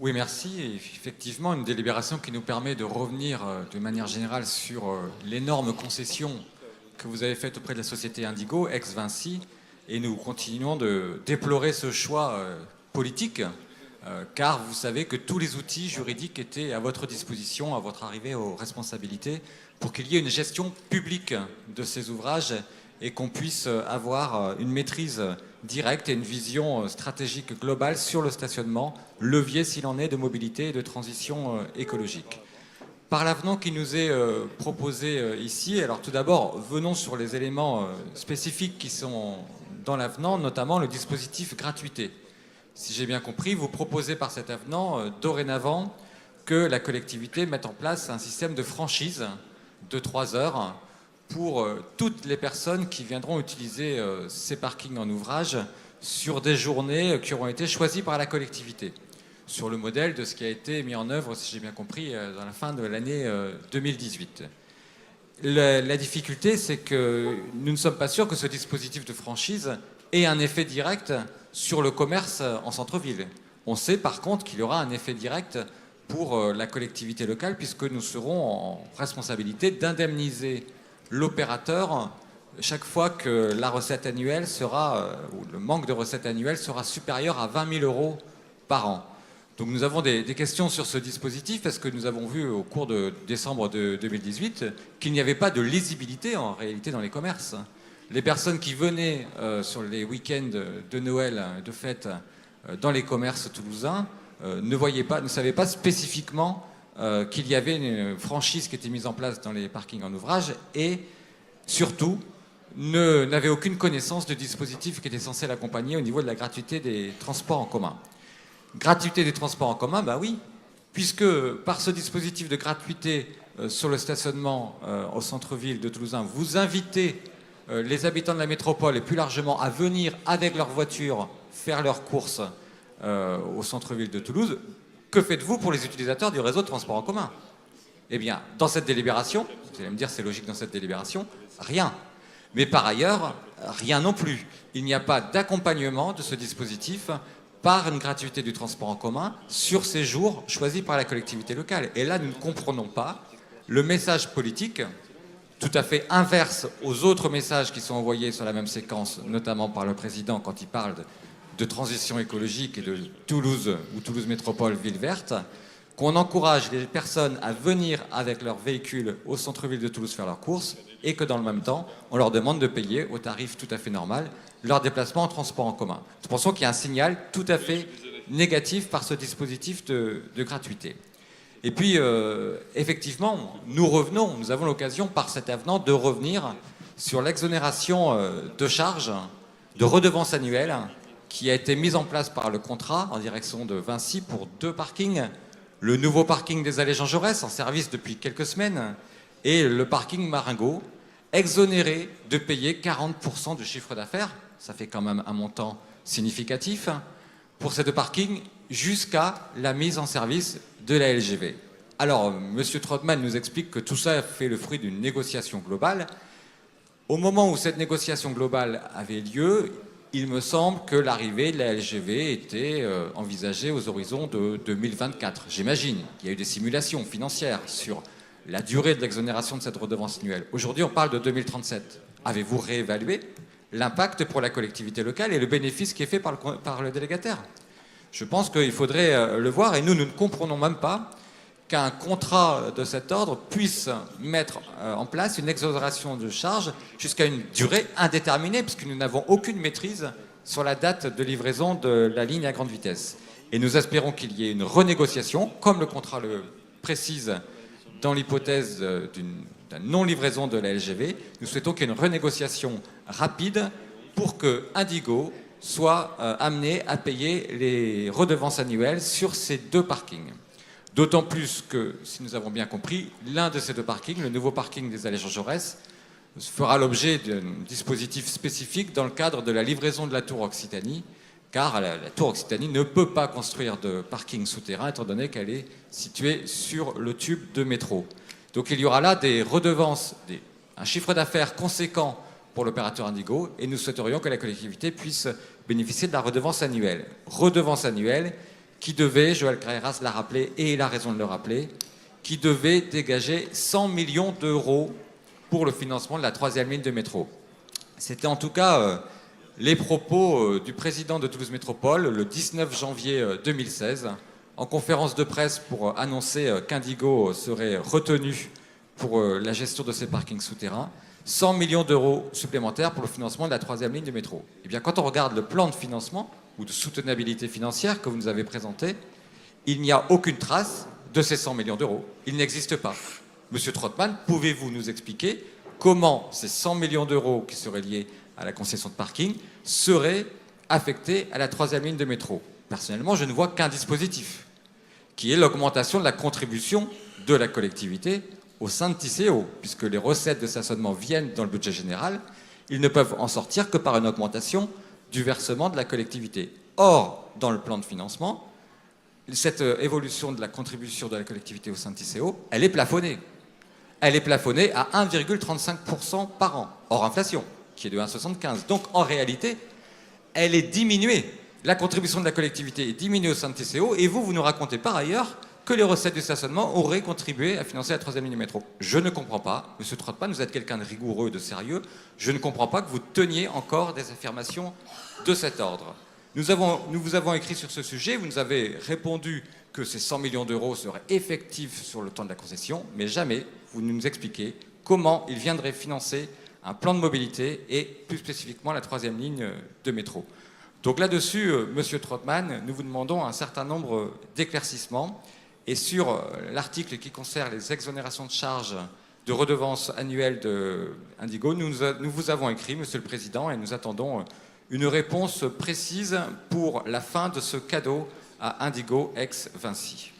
Oui, merci. Et effectivement, une délibération qui nous permet de revenir de manière générale sur l'énorme concession que vous avez faite auprès de la société Indigo, ex-Vinci, et nous continuons de déplorer ce choix politique, car vous savez que tous les outils juridiques étaient à votre disposition à votre arrivée aux responsabilités pour qu'il y ait une gestion publique de ces ouvrages et qu'on puisse avoir une maîtrise directe et une vision stratégique globale sur le stationnement, levier s'il en est de mobilité et de transition écologique. Par l'avenant qui nous est proposé ici, alors tout d'abord, venons sur les éléments spécifiques qui sont dans l'avenant, notamment le dispositif gratuité. Si j'ai bien compris, vous proposez par cet avenant, dorénavant, que la collectivité mette en place un système de franchise de 3 heures pour toutes les personnes qui viendront utiliser ces parkings en ouvrage sur des journées qui auront été choisies par la collectivité, sur le modèle de ce qui a été mis en œuvre, si j'ai bien compris, dans la fin de l'année 2018. La difficulté, c'est que nous ne sommes pas sûrs que ce dispositif de franchise ait un effet direct sur le commerce en centre-ville. On sait par contre qu'il y aura un effet direct pour la collectivité locale, puisque nous serons en responsabilité d'indemniser l'opérateur chaque fois que la recette annuelle sera, ou le manque de recette annuelle sera supérieur à 20 000 euros par an. Donc nous avons des questions sur ce dispositif, parce que nous avons vu au cours de décembre de 2018 qu'il n'y avait pas de lisibilité en réalité dans les commerces. Les personnes qui venaient sur les week-ends de Noël, de fête, dans les commerces toulousains, ne savaient pas spécifiquement qu'il y avait une franchise qui était mise en place dans les parkings en ouvrage et surtout n'avaient aucune connaissance du dispositif qui était censé l'accompagner au niveau de la gratuité des transports en commun. Gratuité des transports en commun, bah oui, puisque par ce dispositif de gratuité sur le stationnement au centre-ville de Toulousain, vous invitez les habitants de la métropole et plus largement à venir avec leur voiture faire leurs courses au centre-ville de Toulouse. Que faites-vous pour les utilisateurs du réseau de transport en commun? Eh bien, dans cette délibération, vous allez me dire c'est logique dans cette délibération, rien. Mais par ailleurs, rien non plus. Il n'y a pas d'accompagnement de ce dispositif par une gratuité du transport en commun sur ces jours choisis par la collectivité locale. Et là, nous ne comprenons pas le message politique tout à fait inverse aux autres messages qui sont envoyés sur la même séquence, notamment par le président quand il parle de transition écologique et de Toulouse ou Toulouse Métropole, ville verte, qu'on encourage les personnes à venir avec leur véhicule au centre-ville de Toulouse faire leurs courses et que dans le même temps, on leur demande de payer au tarif tout à fait normal leur déplacement en transport en commun. Nous pensons qu'il y a un signal tout à fait négatif par ce dispositif de gratuité. Et puis, effectivement, nous avons l'occasion par cet avenant de revenir sur l'exonération de charges, de redevances annuelles qui a été mise en place par le contrat en direction de Vinci pour 2 parkings. Le nouveau parking des Allées Jean Jaurès, en service depuis quelques semaines, et le parking Maringot, exonéré de payer 40% du chiffre d'affaires, ça fait quand même un montant significatif, pour ces 2 parkings, jusqu'à la mise en service de la LGV. Alors, M. Trotman nous explique que tout ça fait le fruit d'une négociation globale. Au moment où cette négociation globale avait lieu, il me semble que l'arrivée de la LGV était envisagée aux horizons de 2024. J'imagine qu'il y a eu des simulations financières sur la durée de l'exonération de cette redevance annuelle. Aujourd'hui, on parle de 2037. Avez-vous réévalué l'impact pour la collectivité locale et le bénéfice qui est fait par le délégataire? Je pense qu'il faudrait le voir, et nous ne comprenons même pas qu'un contrat de cet ordre puisse mettre en place une exonération de charges jusqu'à une durée indéterminée, puisque nous n'avons aucune maîtrise sur la date de livraison de la ligne à grande vitesse. Et nous espérons qu'il y ait une renégociation, comme le contrat le précise dans l'hypothèse d'une non-livraison de la LGV. Nous souhaitons qu'il y ait une renégociation rapide pour que Indigo soit amené à payer les redevances annuelles sur ces 2 parkings. D'autant plus que, si nous avons bien compris, l'un de ces 2 parkings, le nouveau parking des Allées Jean Jaurès, fera l'objet d'un dispositif spécifique dans le cadre de la livraison de la Tour Occitanie, car la Tour Occitanie ne peut pas construire de parking souterrain étant donné qu'elle est située sur le tube de métro. Donc il y aura là des redevances, un chiffre d'affaires conséquent pour l'opérateur Indigo, et nous souhaiterions que la collectivité puisse bénéficier de la redevance annuelle. Redevance annuelle qui devait, Joël Carreras l'a rappelé, et il a raison de le rappeler, qui devait dégager 100 millions d'euros pour le financement de la 3e ligne de métro. C'était en tout cas les propos du président de Toulouse Métropole le 19 janvier 2016, en conférence de presse pour annoncer qu'Indigo serait retenu pour la gestion de ces parkings souterrains, 100 millions d'euros supplémentaires pour le financement de la 3e ligne de métro. Et bien, quand on regarde le plan de financement ou de soutenabilité financière que vous nous avez présenté, il n'y a aucune trace de ces 100 millions d'euros. Il n'existe pas. Monsieur Trottmann, pouvez-vous nous expliquer comment ces 100 millions d'euros qui seraient liés à la concession de parking seraient affectés à la 3e ligne de métro? Personnellement, je ne vois qu'un dispositif, qui est l'augmentation de la contribution de la collectivité au sein de TCO, puisque les recettes de stationnement viennent dans le budget général, ils ne peuvent en sortir que par une augmentation du versement de la collectivité. Or, dans le plan de financement, cette évolution de la contribution de la collectivité au sein de TCO, elle est plafonnée. Elle est plafonnée à 1,35% par an, hors inflation, qui est de 1,75. Donc, en réalité, elle est diminuée. La contribution de la collectivité est diminuée au sein de TCO, et vous nous racontez par ailleurs que les recettes du stationnement auraient contribué à financer la 3e ligne du métro. Je ne comprends pas. Monsieur Trottmann, vous êtes quelqu'un de rigoureux, de sérieux. Je ne comprends pas que vous teniez encore des affirmations de cet ordre. Nous vous avons écrit sur ce sujet, vous nous avez répondu que ces 100 millions d'euros seraient effectifs sur le temps de la concession, mais jamais vous ne nous expliquez comment ils viendraient financer un plan de mobilité et plus spécifiquement la 3e ligne de métro. Donc là-dessus, Monsieur Trottmann, nous vous demandons un certain nombre d'éclaircissements. Et sur l'article qui concerne les exonérations de charges de redevances annuelles d'Indigo, nous vous avons écrit, Monsieur le Président, et nous attendons une réponse précise pour la fin de ce cadeau à Indigo ex-Vinci.